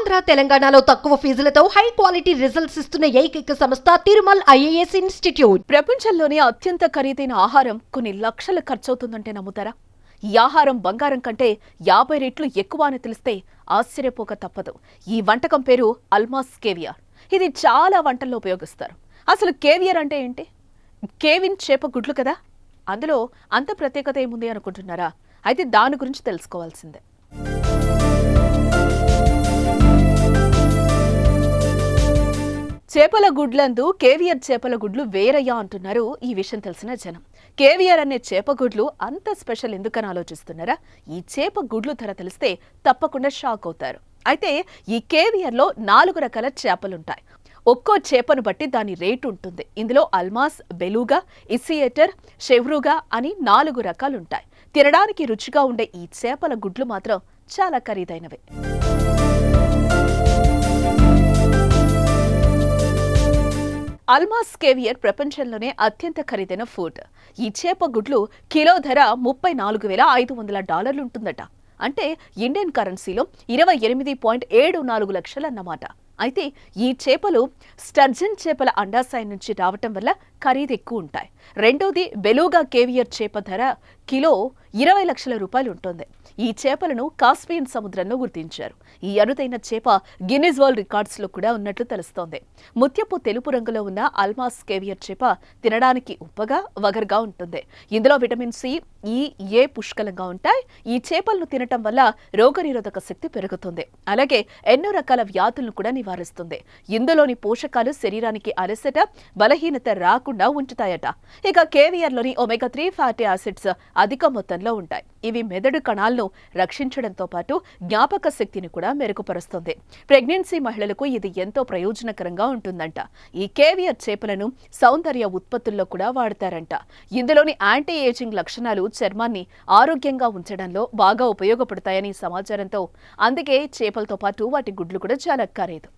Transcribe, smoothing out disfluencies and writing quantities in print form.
ఆంధ్ర తెలంగాణలో తక్కువ ఫీజులతో high quality results ఇస్తున్న ఏకైక సంస్థ తిరుమల్ ఐఏఎస్ ఇన్స్టిట్యూట్. ప్రపంచంలోనే అత్యంత ఖరీదైన ఆహారం కొన్ని లక్షలు ఖర్చవుతుందంటే నమ్ముతారా? ఈ ఆహారం బంగారం కంటే 50 రెట్లు ఎక్కువ అని తెలిస్తే ఆశ్చర్యపోక తప్పదు. ఈ వంటకం పేరు అల్మాస్ కేవియర్. ఇది చాలా వంటల్లో ఉపయోగిస్తారు. అసలు కేవియర్ అంటే ఏంటి? కేవిన్ చేప గుడ్లు కదా, అందులో అంత ప్రత్యేకత ఏముంది అనుకుంటున్నారా? అయితే దాని గురించి తెలుసుకోవాల్సిందే. చేపల గుడ్లందు కేవియర్ చేపల గుడ్లు వేరయ్యా అంటున్నారు ఈ విషయం తెలిసిన జనం. కేవియర్ అనే చేప గుడ్లు అంత స్పెషల్ ఎందుకని ఆలోచిస్తున్నారా? ఈ చేప గుడ్లు ధర తెలిస్తే తప్పకుండా షాక్ అవుతారు. అయితే ఈ కేవియర్లో 4 రకాల చేపలుంటాయి. ఒక్కో చేపను బట్టి దాని రేటు ఉంటుంది. ఇందులో అల్మాస్, బెలుగా, ఇసియేటర్, షెవ్రుగా అని 4 రకాలుంటాయి. తినడానికి రుచిగా ఉండే ఈ చేపల గుడ్లు మాత్రం చాలా ఖరీదైనవే. అల్మాస్ కేవియర్ ప్రపంచంలోనే అత్యంత ఖరీదైన ఫుడ్. ఈ చేప గుడ్లు కిలో ధర $34,500 ఉంటుందట. అంటే ఇండియన్ కరెన్సీలో 28.74 లక్షలు అన్నమాట. అయితే ఈ చేపలు స్టర్జన్ చేపల అండాశయం నుంచి రావటం వల్ల ఖరీదు ఎక్కువ ఉంటాయి. రెండోది బెలుగా కేవియర్ చేప ధర కిలో 20 లక్షల రూపాయలు ఉంటుంది. ఈ చేపలను కాస్పియన్ సముద్రంలో గుర్తించారు. ఈ అరుదైన చేప గిన్నిస్ వరల్డ్ రికార్డ్స్లో కూడా ఉన్నట్లు తెలుస్తోంది. ముత్యపు తెలుపు రంగులో ఉన్న అల్మాస్ కేవియర్ చేప తినడానికి ఉప్పగా, వగరుగా ఉంటుంది. ఇందులో విటమిన్ సి, ఈ, ఏ పుష్కలంగా ఉంటాయి. ఈ చేపలను తినటం వల్ల రోగనిరోధక శక్తి పెరుగుతుంది. అలాగే ఎన్నో రకాల వ్యాధులను కూడా నివారిస్తుంది. ఇందులోని పోషకాలు శరీరానికి అలసట, బలహీనత రాకుండా ఉంచుతాయట. ఇక కేవియర్లోని ఒమేగా 3 ఫ్యాటీ యాసిడ్స్ అధిక మొత్తంలో ఉంటాయి. ఇవి మెదడు కణాలను రక్షించడంతో పాటు జ్ఞాపక శక్తిని కూడా మెరుగుపరుస్తుంది. ప్రెగ్నెన్సీ మహిళలకు ఇది ఎంతో ప్రయోజనకరంగా ఉంటుందంట. ఈ కేవియర్ చేపలను సౌందర్య ఉత్పత్తుల్లో కూడా వాడతారంట. ఇందులోని యాంటీ ఏజింగ్ లక్షణాలు చర్మాన్ని ఆరోగ్యంగా ఉంచడంలో బాగా ఉపయోగపడతాయని సమాచారంతో అందుకే చేపలతో పాటు వాటి గుడ్లు కూడా చాలా ఖరీదు.